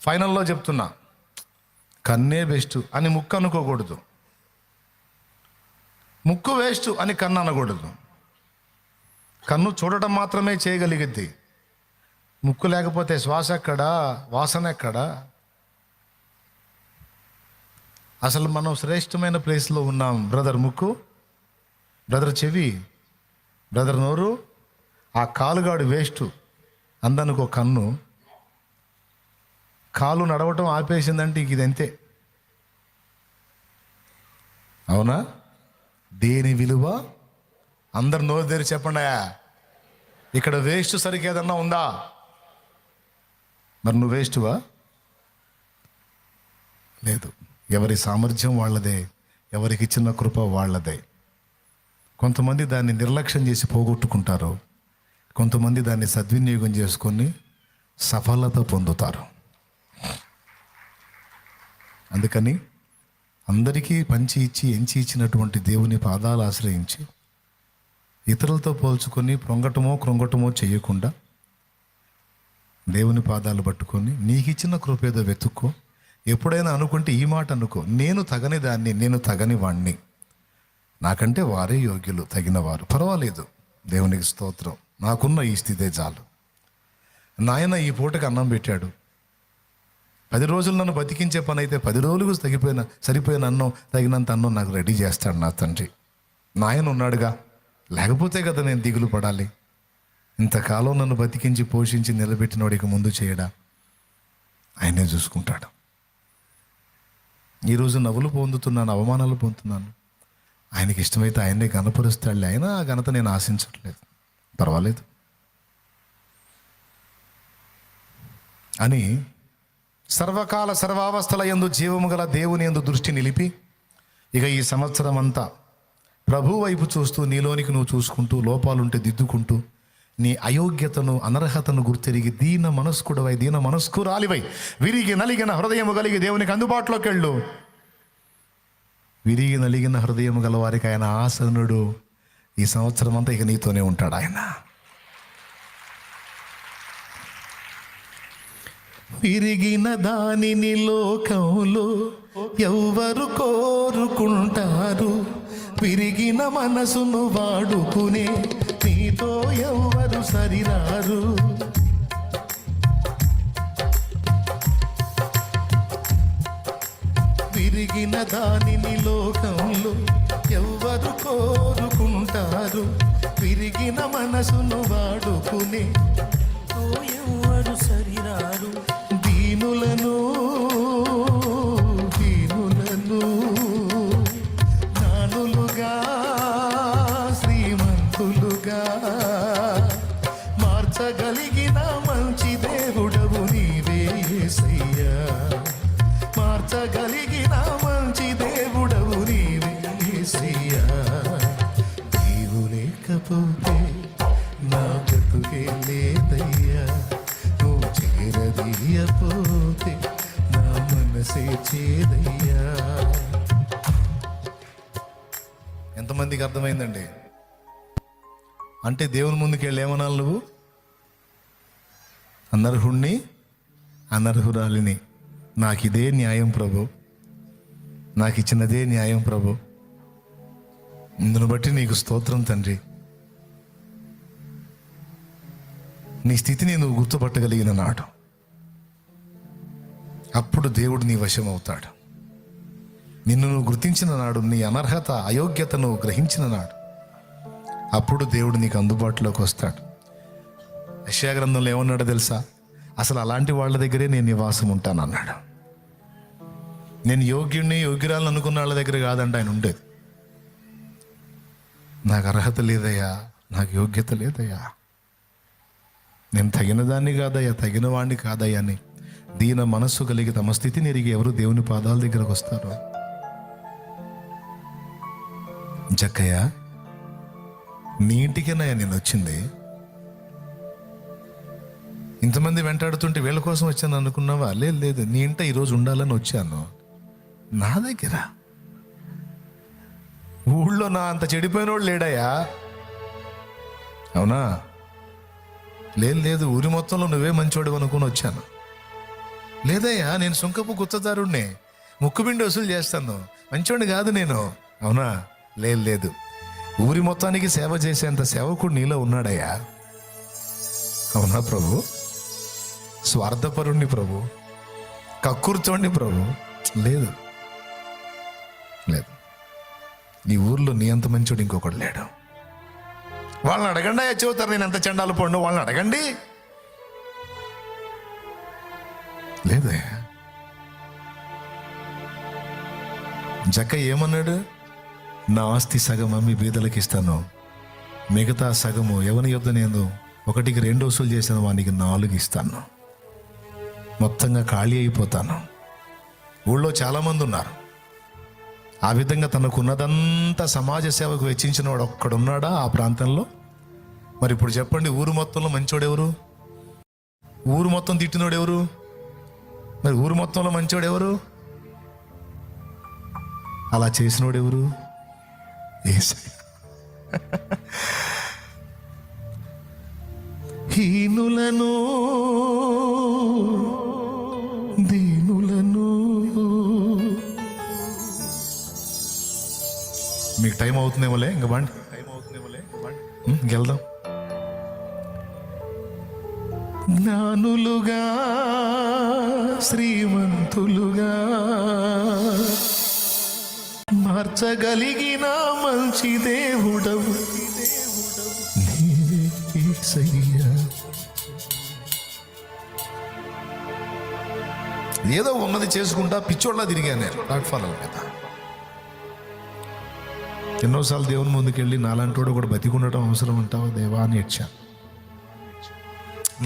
S1: ఫైనల్లో చెప్తున్నా, కన్నే బెస్ట్ అని ముక్కు అనుకోకూడదు, ముక్కు వేస్ట్ అని కన్ను అనకూడదు. కన్ను చూడటం మాత్రమే చేయగలిగిద్ది, ముక్కు లేకపోతే శ్వాస ఎక్కడా, వాసన ఎక్కడా? అసలు మనం శ్రేష్టమైన ప్లేస్లో ఉన్నాం. బ్రదర్ ముక్కు, బ్రదర్ చెవి, బ్రదర్ నోరు, ఆ కాలుగాడు వేస్ట్ అందనుకో కన్ను. కాలు నడవటం ఆపేసిందంటే ఇంక ఇది అంతే. అవునా? దేని విలువ? అందరు నోరు తెరిచి చెప్పండి. ఇక్కడ వేస్ట్ సరికి ఏదన్నా ఉందా? మరి నువ్వు వేస్టువా? లేదు. ఎవరి సామర్థ్యం వాళ్ళదే, ఎవరికి ఇచ్చిన కృప వాళ్ళదే. కొంతమంది దాన్ని నిర్లక్ష్యం చేసి పోగొట్టుకుంటారు, కొంతమంది దాన్ని సద్వినియోగం చేసుకొని సఫలత పొందుతారు. అందుకని అందరికీ పంచి ఇచ్చి ఎంచి ఇచ్చినటువంటి దేవుని పాదాలు ఆశ్రయించి ఇతరులతో పోల్చుకొని కృంగటమో చేయకుండా దేవుని పాదాలు పట్టుకొని నీకు ఇచ్చిన కృప ఏదో వెతుక్కో. ఎప్పుడైనా అనుకుంటే ఈ మాట అనుకో, నేను తగని దాన్ని, నేను తగని వాణ్ణి, నాకంటే వారే యోగ్యులు, తగినవారు. పర్వాలేదు, దేవునికి స్తోత్రం, నాకున్న ఈ స్థితే చాలు. నాయన ఈ పూటకి అన్నం పెట్టాడు, 10 రోజులు నన్ను బతికించే పని అయితే 10 రోజులకు సరిపోయిన అన్నం, తగినంత అన్నం నాకు రెడీ చేస్తాడు నా తండ్రి. నాయన ఉన్నాడుగా, లేకపోతే కదా నేను దిగులు పడాలి. ఇంతకాలం నన్ను బతికించి పోషించి నిలబెట్టినోడికి ముందు చేయడా, ఆయనే చూసుకుంటాడు. ఈరోజు నవ్వులు పొందుతున్నాను, అవమానాలు పొందుతున్నాను, ఆయనకి ఇష్టమైతే ఆయన్నే ఘనపరుస్తాడులే. అయినా ఆ ఘనత నేను ఆశించట్లేదు, పర్వాలేదు అని సర్వకాల సర్వావస్థల యందు జీవము గల దేవుని యందు దృష్టి నిలిపి ఇక ఈ సంవత్సరం అంతా ప్రభు వైపు చూస్తూ నీలోనికి నువ్వు చూసుకుంటూ లోపాలుంటే దిద్దుకుంటూ నీ అయోగ్యతను అనర్హతను గుర్తెరిగి దీన మనస్కురాలివై విరిగి నలిగిన హృదయము కలిగి దేవునికి అందుబాటులోకి వెళ్ళు. విరిగి నలిగిన హృదయము గల వారికి ఆయన ఆసనుడు. ఈ సంవత్సరం అంతా ఇక నీతోనే ఉంటాడు ఆయన. విరిగిన దానిని లోకంలో ఎవ్వరు కోరుకుంటారు, విరిగిన మనసును వాడుకునే నీతో ఎవ్వరు సరిరారు. విరిగిన దానిని లోకంలో ఎవ్వరు కోరుకుంటారు, విరిగిన మనసును వాడుకునే ఎవ్వరు సరిరారు. దీనులను జ్ఞానులుగా శ్రీమంతులుగా మార్చగలిగిన మంచి దేవుడవు నీవే యేసయ్యా. మార్చగలిగిన మంచి దేవుడవు నీవే యేసయ్యా. నీవు లేకపోతే నా బ్రతుకే లేదయ్యా, నువ్వు చేరదీయపోతే నా మనసే చేదయ్యా. ఎంతమందికి అర్థమైందండి? అంటే దేవుని ముందుకు వెళ్ళి ఏమనాలి నువ్వు? అనర్హుణ్ణి అనర్హురాలిని, నాకు ఇదే న్యాయం ప్రభు, నాకు ఇచ్చినదే న్యాయం ప్రభు, ఇందును బట్టి నీకు స్తోత్రం తండ్రి. నీ స్థితిని నువ్వు గుర్తుపట్టగలిగిన నాడు అప్పుడు దేవుడు నీ వశం అవుతాడు. నిన్ను నువ్వు గుర్తించిన నాడు, నీ అనర్హత అయోగ్యతను గ్రహించిన నాడు అప్పుడు దేవుడు నీకు అందుబాటులోకి వస్తాడు. యెషయా గ్రంథంలో ఏమన్నాడో తెలుసా? అసలు అలాంటి వాళ్ళ దగ్గరే నేను నివాసం ఉంటాను అన్నాడు. నేను యోగ్యురాలను అనుకున్న వాళ్ళ దగ్గర కాదండి ఆయన ఉండేది. నాకు అర్హత లేదయ్యా, నాకు యోగ్యత లేదయ్యా, నేను తగిన దాన్ని కాదయ్యా, తగిన వాడిని కాదయ్యా అని దీన మనస్సు కలిగి తమ స్థితిని ఎరిగి ఎవరు దేవుని పాదాల దగ్గరకు వస్తారు? జక్కయ్య, నీ ఇంటికేనయ్యా నేను వచ్చింది. ఇంతమంది వెంటాడుతుంటే వీళ్ళ కోసం వచ్చాను అనుకున్నావా? లేదు, నీ ఇంట ఈరోజు ఉండాలని వచ్చాను. నా దగ్గర ఊళ్ళో నా అంత చెడిపోయినోడు లేడయ్యా. అవునా? లేదు, ఊరి మొత్తంలో నువ్వే మంచోడు అనుకుని వచ్చాను. లేదయ్యా, నేను సుంకపు గుత్తదారుణ్ణే, ముక్కుబిండి వసూలు చేస్తాను, మంచోడిని కాదు నేను. అవునా? లేదు, ఊరి మొత్తానికి సేవ చేసేంత సేవకుడు నీలో ఉన్నాడయ్యా. అవునా ప్రభు? స్వార్థపరుణ్ణి ప్రభు, కక్కుర్తోండి ప్రభు. లేదు, నీ ఊర్లో నీ అంత మంచోడు ఇంకొకడు లేడు. వాళ్ళని అడగండి అయ్యా, చెబుతారు నేను ఎంత చండాలు పడినో. వాళ్ళని అడగండి. లేదయ్యా. జక్క ఏమన్నాడు? నా ఆస్తి సగం అమ్మి బీదలకు ఇస్తాను, మిగతా సగము ఎవని యొద్ద నేను 1కి 2 వసూలు చేసిన వానికి 4 ఇస్తాను. మొత్తంగా ఖాళీ అయిపోతాను. ఊళ్ళో చాలామంది ఉన్నారు. ఆ విధంగా తనకున్నదంతా సమాజ సేవకు వెచ్చించిన వాడు ఒక్కడున్నాడా ఆ ప్రాంతంలో? మరి ఇప్పుడు చెప్పండి, ఊరు మొత్తంలో మంచోడెవరు? ఊరు మొత్తం తిట్టినోడెవరు? మరి ఊరు మొత్తంలో మంచోడెవరు? అలా చేసినోడెవరు? యేసయ్య. హీనులను దీనులను. మీకు టైం అవుతుందేమోలే, ఇంక బండి ఇంకెళ్దాం. జ్ఞానులుగా శ్రీమంతులుగా మార్చగలిగిన మంచి దేవుడవు యేసయ్యా. ఏదో ఉన్నది చేసుకుంటా పిచ్చోళ్ళ తిరిగాను నేను ప్లాట్ఫామ్ల మీద. ఎన్నోసార్లు దేవుని ముందుకెళ్ళి నాలంటోడు కూడా బతికుండటం అవసరం అంటావా దేవా అని ఏడ్చా.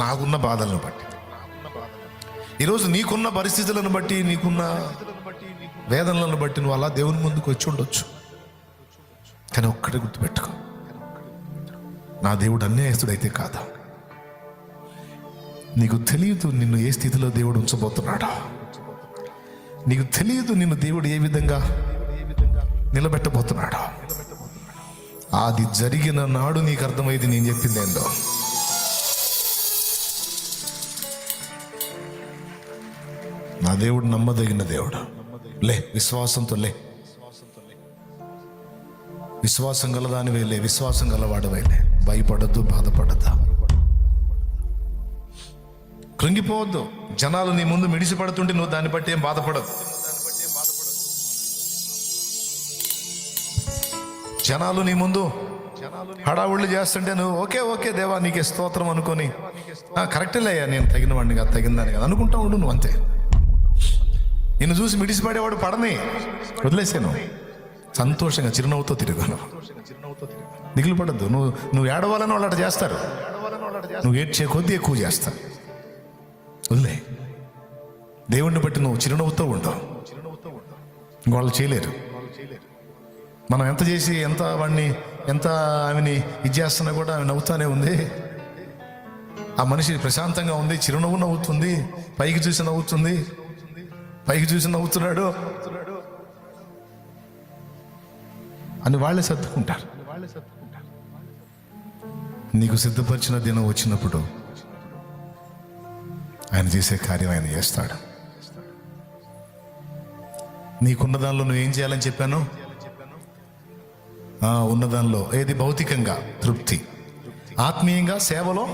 S1: నాకున్న బాధలను బట్టి, ఈరోజు నీకున్న పరిస్థితులను బట్టి, నీకున్న వేదనలను బట్టి నువ్వు అలా దేవుని ముందుకు వచ్చి ఉండొచ్చు. కానీ ఒక్కటే గుర్తుపెట్టుకో, నా దేవుడు అన్యాయస్తుడైతే కాదా. నీకు తెలియదు నిన్ను ఏ స్థితిలో దేవుడు ఉంచబోతున్నాడో. నీకు తెలియదు నిన్ను దేవుడు ఏ విధంగా నిలబెట్టబోతున్నాడో. అది జరిగిన నాడు నీకు అర్థమైంది నేను చెప్పింది ఏందో. నా దేవుడు నమ్మదగిన దేవుడు. లే, విశ్వాసంతో లే. విశ్వాసం గలదానివే లే, విశ్వాసం గలవాడవే లే. భయపడద్దు, బాధపడద్దు, కృంగిపోవద్దు. జనాలు నీ ముందు మిడిసిపడుతుంటే నువ్వు దాన్ని బట్టి ఏం బాధపడదు. జనాలు నీ ముందు హడావుళ్ళు చేస్తుంటే నువ్వు ఓకే ఓకే దేవా నీకే స్తోత్రం అనుకొని కరెక్టేలే అయ్యా, నేను తగిన వాడిని కాదు, తగిందని కాదు అనుకుంటా ఉండు. నువ్వు అంతే. నిన్ను చూసి మిడిసిపడేవాడు పడని వదిలేసాను. సంతోషంగా చిరునవ్వుతో తిరిగాను. దిగులు పడద్దు. నువ్వు ఏడవాలని వాళ్ళు అట్లా చేస్తారు. నువ్వు ఏడ్చే కొద్దీ ఎక్కువ చేస్తారు. వదిలే. దేవుణ్ణి బట్టి నువ్వు చిరునవ్వుతో ఉండవు. వాళ్ళు చేయలేరు. మనం ఎంత చేసి ఎంత వాడిని ఎంత ఆమెని ఇది చేస్తున్నా కూడా ఆమె నవ్వుతానే ఉంది. ఆ మనిషి ప్రశాంతంగా ఉంది, చిరునవ్వు నవ్వుతుంది, పైకి చూసి నవ్వుతుంది, పైకి చూసి నవ్వుతున్నాడు అని వాళ్ళే సర్దుకుంటారు. నీకు సిద్ధపరిచిన దినం వచ్చినప్పుడు ఆయన చేసే కార్యం ఆయన చేస్తాడు. నీకున్న దానిలో నువ్వు ఏం చేయాలని చెప్పాను? ఉన్నదానిలో ఏది భౌతికంగా తృప్తి, ఆత్మీయంగా సేవలో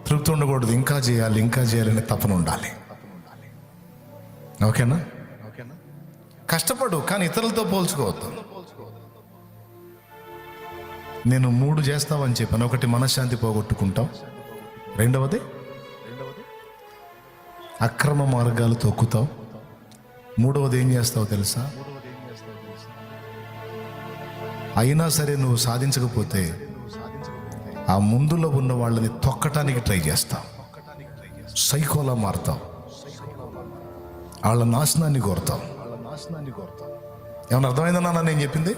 S1: తృప్తి ఉండకూడదు. ఇంకా చేయాలి, ఇంకా చేయాలనే తపన ఉండాలి. ఓకేనా? కష్టపడు, కానీ ఇతరులతో పోల్చుకోవద్దు. నేను 3 చేస్తావని చెప్పాను. ఒకటి, మనశ్శాంతి పోగొట్టుకుంటావు. రెండవది, అక్రమ మార్గాలు తొక్కుతావు. మూడవది ఏం చేస్తావు తెలుసా? అయినా సరే నువ్వు సాధించకపోతే ఆ ముందులో ఉన్న వాళ్ళని తొక్కటానికి ట్రై చేస్తావు. సైకోలా మారుతావు. వాళ్ళ నాశనాన్ని కోరుతావు. ఏమన్నా అర్థమైందన్నా నేను చెప్పింది?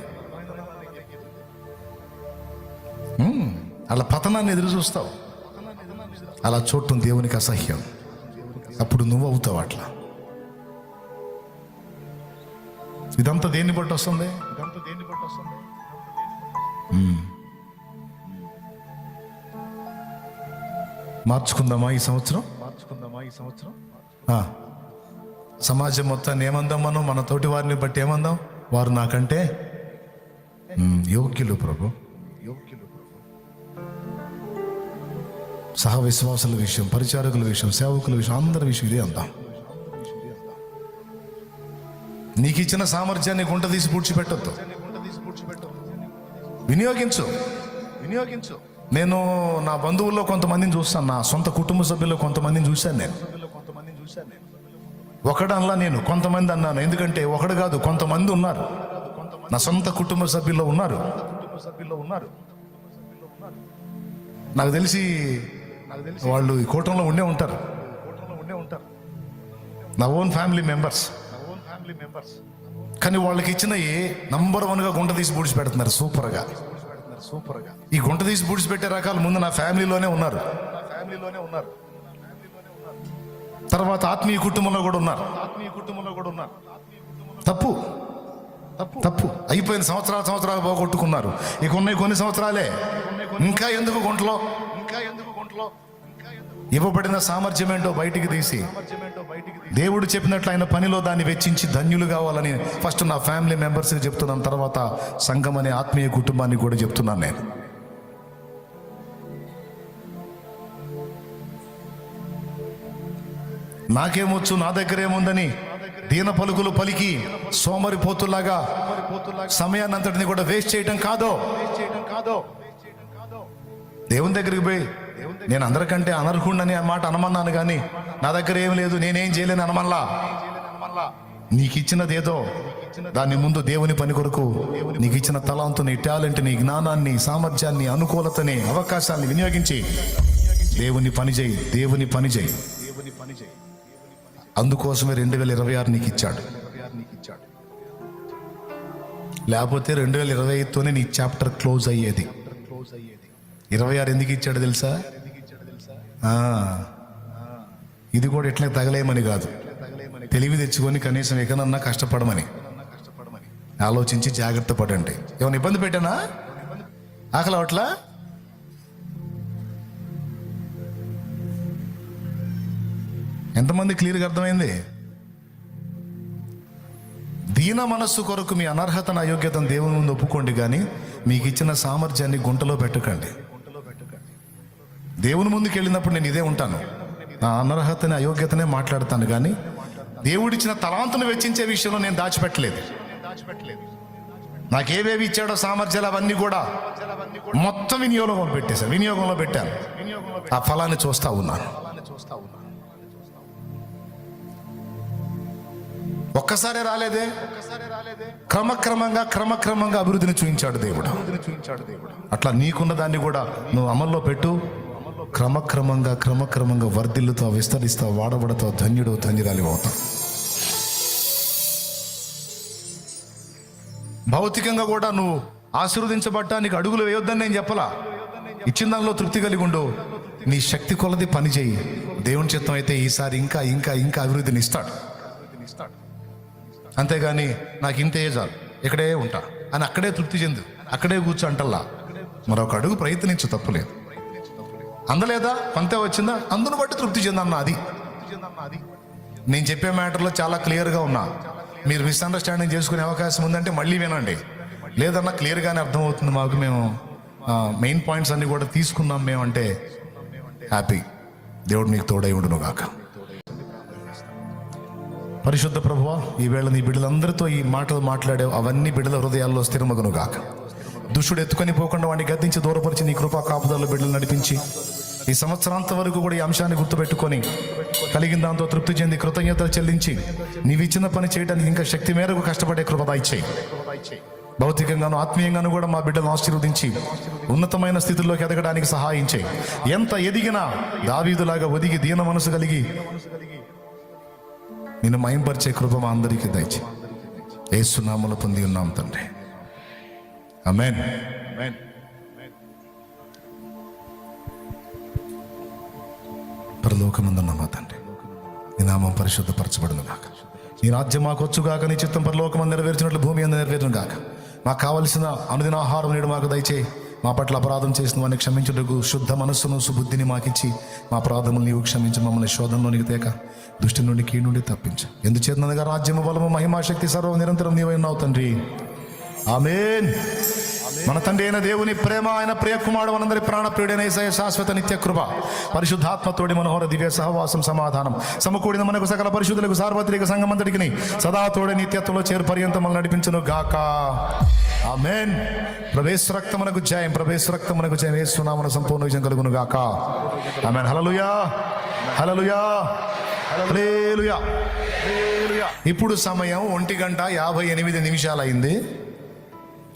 S1: వాళ్ళ పతనాన్ని ఎదురు చూస్తావు. అలా చూడటం దేవునికి అసహ్యం. అప్పుడు నువ్వు అవుతావు అట్లా. ఇదంతా దేన్ని బట్టి వస్తుంది? మార్చుకుందామా ఈ సంవత్సరం? సమాజం మొత్తాన్ని ఏమందాం మనం? మన తోటి వారిని బట్టి ఏమందాం? వారు నాకంటే యోగ్యులు ప్రభు. సహ విశ్వాసుల విషయం, పరిచారకుల విషయం, సేవకుల విషయం, అందరి విషయం ఇదే అందాం. నీకు ఇచ్చిన సామర్థ్యాన్ని గుంట తీసి పూడ్చిపెట్టొద్దు. వినియోగించు. నేను నా బంధువుల్లో కొంతమందిని చూస్తాను, నా సొంత కుటుంబ సభ్యుల్లో కొంతమందిని చూశాను. నేను ఒకడు అనలా, నేను కొంతమంది అన్నాను. ఎందుకంటే ఒకడు కాదు, కొంతమంది ఉన్నారు. నా సొంత కుటుంబ సభ్యుల్లో ఉన్నారు. నాకు తెలిసి వాళ్ళు ఈ కూటంలో ఉండే ఉంటారు. నా ఓన్ ఫ్యామిలీ మెంబర్స్. కానీ వాళ్ళకి ఇచ్చినవి నంబర్ 1గా గుంట తీసి బూడిచి పెడుతున్నారు. సూపర్గా ఈ గుంట తీసి బూడిచి పెట్టే రకాలు ముందు నా ఫ్యామిలీలోనే ఉన్నారు. తర్వాత ఆత్మీయ కుటుంబంలో కూడా ఉన్నారు. తప్పు అయిపోయిన సంవత్సరాలు పోగొట్టుకున్నారు. ఇక ఉన్నాయి కొన్ని సంవత్సరాలే. ఇంకా ఎందుకు గుంటలో? ఇవ్వబడిన సామర్థ్యం ఏంటో బయటికి తీసి దేవుడు చెప్పినట్లు ఆయన పనిలో దాన్ని వెచ్చించి ధన్యులు కావాలని ఫస్ట్ నా ఫ్యామిలీ మెంబర్స్కి చెప్తున్నాను. తర్వాత సంఘం అనే ఆత్మీయ కుటుంబాన్ని కూడా చెప్తున్నాను నేను. నాకేమొచ్చు, నా దగ్గర ఏముందని దీన పలుకులు పలికి సోమరిపోతులాగా సమయాన్ని అంతటిని కూడా వేస్ట్ చేయటం కాదో. దేవుని దగ్గరికి పోయి నేను అందరికంటే అనర్హుణ్ణని మాట అనమన్నాను, కానీ నా దగ్గర ఏం లేదు, నేనేం చేయలేను అనమల్లా. నీకు ఇచ్చినదేదో దాన్ని ముందు దేవుని పని కొరకు నీకు ఇచ్చిన తలాంతుని, టాలెంట్ని, జ్ఞానాన్ని, సామర్థ్యాన్ని, అనుకూలతని, అవకాశాన్ని వినియోగించి దేవుని పని చేయి. అందుకోసమే 2026 నీకు ఇచ్చాడు. లేకపోతే 2025తోనే నీ చాప్టర్ క్లోజ్ అయ్యేది. 26 ఎందుకు ఇచ్చాడు తెలుసా? ఇది కూడా ఇట్లా తగలేయమని కాదు, తెలివి తెచ్చుకొని కనీసం ఎక్కడన్నా కష్టపడమని ఆలోచించి జాగ్రత్త పడండి. ఏమైనా ఇబ్బంది పెట్టానా? ఆకలి అవట్లా? ఎంతమంది క్లియర్గా అర్థమైంది? దీన మనస్సు కొరకు మీ అనర్హతను, అయోగ్యతను దేవుని ముందు ఒప్పుకోండి, కానీ మీకు ఇచ్చిన సామర్థ్యాన్ని గుంటలో పెట్టకండి. దేవుని ముందుకు వెళ్ళినప్పుడు నేను ఇదే ఉంటాను, నా అనర్హతని, అయోగ్యతనే మాట్లాడతాను, కానీ దేవుడిచ్చిన తలాంతును వెచ్చించే విషయంలో నేను దాచిపెట్టలేదు. నాకేవేవి ఇచ్చాడో సామర్థ్యాలు అవన్నీ కూడా మొత్తం వినియోగంలో పెట్టాను. ఆ ఫలాన్ని చూస్తా ఉన్నాను. ఒక్కసారే రాలేదే, క్రమక్రమంగా అభివృద్ధిని చూపించాడు దేవుడు. అట్లా నీకున్న దాన్ని కూడా నువ్వు అమల్లో పెట్టు. క్రమక్రమంగా వర్ధిల్లుతావు, విస్తరిస్తావు, వాడబడతావు, ధన్యురాలి అవుతావు. భౌతికంగా కూడా నువ్వు ఆశీర్వదించబట్టా, నీకు అడుగులు వేయొద్దని నేను చెప్పలా. ఇచ్చిన దానిలో తృప్తి కలిగి ఉండు. నీ శక్తి కొలది పని చేయి. దేవుని చిత్తం అయితే ఈసారి ఇంకా అభివృద్ధిని ఇస్తాడు. అంతేగాని నాకు ఇంతే చాలు, ఇక్కడే ఉంటా అని అక్కడే తృప్తి చెందు, అక్కడే కూర్చో అంటల్లా. మరొక అడుగు ప్రయత్నించు, తప్పులేదు. అందలేదా? కొంతే వచ్చిందా? అందును బట్టి తృప్తి చెందన్న. అది నేను చెప్పే మ్యాటర్లో చాలా క్లియర్గా ఉన్నా. మీరు మిస్అండర్స్టాండింగ్ చేసుకునే అవకాశం ఉందంటే మళ్ళీ వినండి. లేదన్నా క్లియర్గానే అర్థమవుతుంది మాకు, మేము మెయిన్ పాయింట్స్ అన్ని కూడా తీసుకున్నాం మేమంటే హ్యాపీ. దేవుడు మీకు తోడై ఉండును గాక. పరిశుద్ధ ప్రభువా, ఈవేళ నీ బిడ్డలందరితో ఈ మాటలు మాట్లాడావు, అవన్నీ బిడ్డల హృదయాల్లో స్థిరమగును గాక. దుష్టుడు ఎత్తుకొని పోకుండా వాడిని గద్దించి దూరపరిచి నీ కృపా కాపుదల బిడ్డలు నడిపించి ఈ సంవత్సరాంతం వరకు కూడా ఈ అంశాన్ని గుర్తుపెట్టుకొని కలిగిన దాంతో తృప్తి చెంది కృతజ్ఞతలు చెల్లించి నీవిచ్చిన పని చేయడానికి ఇంకా శక్తి మేరకు కష్టపడే కృప దయచేయి. భౌతికంగాను ఆత్మీయంగాను కూడా మా బిడ్డలను ఆశీర్వదించి ఉన్నతమైన స్థితిలోకి ఎదగడానికి సహాయం చేయి. ఎంత ఎదిగినా దావీదులాగా ఒదిగి దీన మనసు కలిగి నిన్ను మయంపరిచే కృప మా అందరికీ దయచేయి. యేసు నామములో పొంది ఉన్నాం తండ్రి, ఆమేన్. పరలోకమందున్న మా తండ్రి, నీ నామం పరిశుద్ధపరచబడును గాక. నీ రాజ్యం మాకు వచ్చుగాక. నీ చిత్తం పరలోకమందు నెరవేర్చినట్లు భూమి అందు నెరవేరును గాక. మాకు కావలసిన అనుదిన ఆహారం నేడు మాకు దయచేయి. మా పట్ల అపరాధం చేసిన వారిని క్షమించుటకు శుద్ధ మనస్సును, సుబుద్ధిని మాకిచ్చి మా అపరాధములు నీవు క్షమించి మమ్మల్ని శోధనలోనికి తేక దుష్టి నుండి, కీడు నుండి తప్పించు. ఎందుచేతనగా రాజ్యము, బలము, మహిమాశక్తి సర్వ నిరంతరం నీవై ఉన్నావు తండ్రి, ఆమేన్. మన తండ్రి అయిన దేవుని ప్రేమ, ఆయన ప్రియ కుమారుడు, మనందరి ప్రాణప్రియుడైన యేసయ్య శాశ్వత నిత్య కృప, పరిశుద్ధాత్మతోడి మనోహర దివ్య సహవాసం, సమాధానం సమకూడిన మనకు సకల పరిశుద్ధులకు సార్వత్రిక సంఘమంతటికి సదా తోడే నిత్యత్వంలో చేరు పర్యంతం మనల్ని నడిపించును గాక. ఆమేన్. ప్రభేసు రక్తమునకు జయం, ప్రభేసు రక్తమునకు జయం. యేసు నామమున సంపూర్ణ విజయం కలుగును గాక. ఆమేన్. హల్లెలూయా, హల్లెలూయా, హల్లెలూయా. ఇప్పుడు సమయం 1:58 అయింది.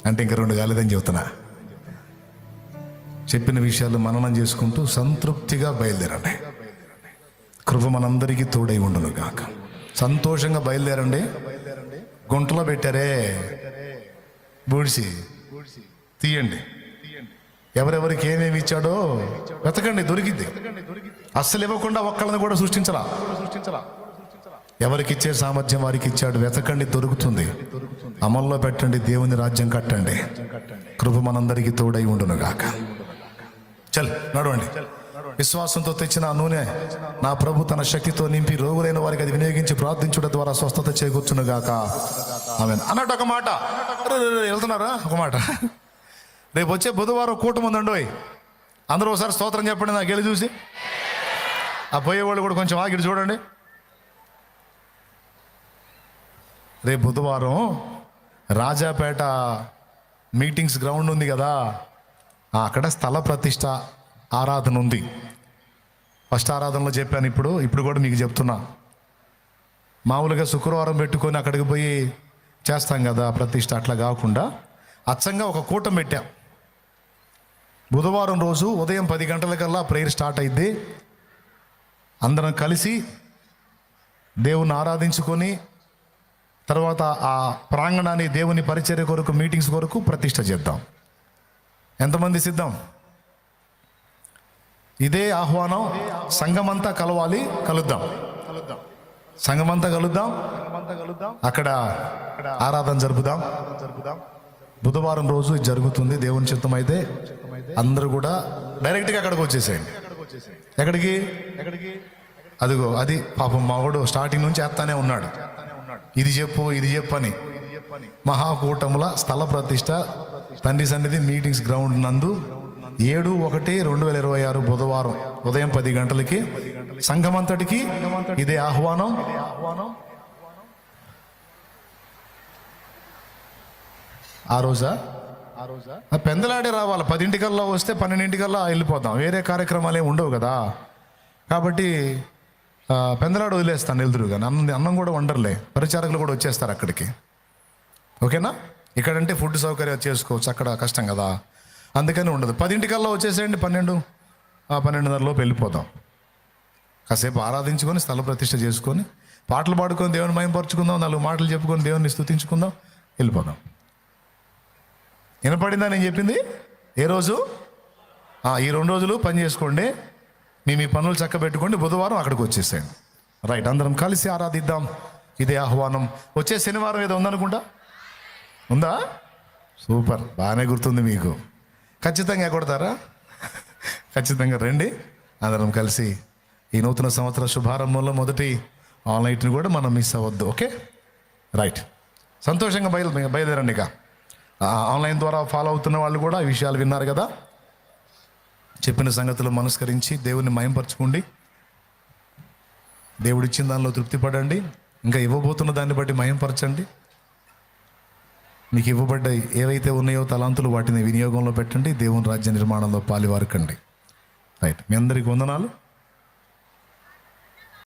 S1: అంటే ఇంకా 2 కాలేదని చెబుతున్నా. చెప్పిన విషయాలు మననం చేసుకుంటూ సంతృప్తిగా బయలుదేరండి. కృప మనందరికీ తోడై ఉండును గాక. సంతోషంగా బయలుదేరండి. గుంటలో పెట్టారే బూడిసి తీయండి. ఎవరెవరికి ఏమేమి ఇచ్చాడో వెతకండి, దొరికిద్ది. అస్సలు ఇవ్వకుండా ఒక్కళ్ళని కూడా సృష్టించరా. ఎవరికి ఇచ్చే సామర్థ్యం వారికి ఇచ్చాడు. వెతకండి, దొరుకుతుంది. అమల్లో పెట్టండి, దేవుని రాజ్యం కట్టండి. కృప మనందరికీ తోడై ఉండును గాక. చల్ నడవండి. విశ్వాసంతో తెచ్చిన ఆ నూనె నా ప్రభు తన శక్తితో నింపి రోగులైన వారికి అది వినియోగించి ప్రార్థించడం ద్వారా స్వస్థత చేకూర్చును గాక. ఆమేన్. అన్నట్టు ఒక మాట వెళ్తున్నారా? ఒక మాట, రేపు వచ్చే బుధవారం కూటమి ఉందండి. అందరూ ఒకసారి స్తోత్రం చెప్పండి. నాకు వెళ్ళి చూసి ఆ పోయేవాళ్ళు కూడా కొంచెం ఆగిడి చూడండి. రేపు బుధవారం రాజాపేట మీటింగ్స్ గ్రౌండ్ ఉంది కదా, అక్కడ స్థల ప్రతిష్ట ఆరాధన ఉంది. ఫస్ట్ ఆరాధనలో చెప్పాను, ఇప్పుడు కూడా మీకు చెప్తున్నా. మామూలుగా శుక్రవారం పెట్టుకొని అక్కడికి పోయి చేస్తాం కదా ప్రతిష్ట, అట్లా కాకుండా అచ్చంగా ఒక కూటం పెట్టాం. బుధవారం రోజు ఉదయం 10 గంటలకల్లా ప్రేయర్ స్టార్ట్ అయింది. అందరం కలిసి దేవుని ఆరాధించుకొని తర్వాత ఆ ప్రాంగణాన్ని దేవుని పరిచర్య కొరకు, మీటింగ్స్ కొరకు ప్రతిష్ట చేద్దాం. ఎంతమంది సిద్ధం? ఇదే ఆహ్వానం. సంఘమంతా కలవాలి, కలుద్దాం. సంఘమంతా కలుద్దాం, అక్కడ ఆరాధన జరుపుదాం. బుధవారం రోజు ఇది జరుగుతుంది. దేవుని చిత్తం అయితే అందరూ కూడా డైరెక్ట్గా అక్కడికి వచ్చేసేయండి. ఎక్కడికి? అదిగో అది పాపం మావాడు స్టార్టింగ్ నుంచి చేస్తానే ఉన్నాడు, ఇది చెప్పు ఇది చెప్పు అని. మహాకూటముల స్థల ప్రతిష్ట తండ్రి సన్నిధి మీటింగ్స్ గ్రౌండ్ నందు 7/1/2026 బుధవారం ఉదయం 10 గంటలకి సంఘమంతటికి ఇదే ఆహ్వానం. ఆ రోజా పెందలాడే రావాలి. 10 వస్తే 12 వెళ్ళిపోతాం. వేరే కార్యక్రమాలు ఏమి ఉండవు కదా. కాబట్టి పెందలాడు వదిలేస్తాను వెళ్తురు. కానీ అన్నం కూడా వండర్లే, పరిచారకులు కూడా వచ్చేస్తారు అక్కడికి. ఓకేనా? ఇక్కడంటే ఫుడ్ సౌకర్యం చేసుకోవచ్చు, అక్కడ కష్టం కదా, అందుకని ఉండదు. 10 వచ్చేసేయండి. 12:30 వెళ్ళిపోతాం. కాసేపు ఆరాధించుకొని స్థల ప్రతిష్ఠ చేసుకొని పాటలు పాడుకొని దేవుని మహిమపరుచుకుందాం, 4 మాటలు చెప్పుకొని దేవుని స్తుతించుకుందాం, వెళ్ళిపోదాం. వినపడిందా నేను చెప్పింది? ఏ రోజు? ఈ 2 రోజులు పని చేసుకోండి, మీ పనులు చక్కబెట్టుకోండి. బుధవారం అక్కడికి వచ్చేసేయండి. రైట్, అందరం కలిసి ఆరాధిద్దాం. ఇదే ఆహ్వానం. వచ్చే శనివారం ఏదో ఉందనుకుంటా. ఉందా? సూపర్, బాగానే గుర్తుంది మీకు. ఖచ్చితంగా కొడతారా? ఖచ్చితంగా రండి. అందరం కలిసి ఈ నూతన సంవత్సర శుభారంభంలో మొదటి ఆన్లైట్ని కూడా మనం మిస్ అవ్వద్దు. Okay, right. సంతోషంగా బయలుదేరండి. ఇక ఆన్లైన్ ద్వారా ఫాలో అవుతున్న వాళ్ళు కూడా ఈ విషయాలు విన్నారు కదా. చెప్పిన సంగతులు మనస్కరించి దేవుని మయంపరచుకోండి. దేవుడిచ్చిన దానిలో తృప్తి పడండి. ఇంకా ఇవ్వబోతున్న దాన్ని బట్టి మయంపరచండి. మీకు ఇవ్వబడ్డ ఏవైతే ఉన్నాయో తలాంతులు వాటిని వినియోగంలో పెట్టండి. దేవుని రాజ్య నిర్మాణంలో పాలివారకండి. రైట్, మీ అందరికీ వందనాలు.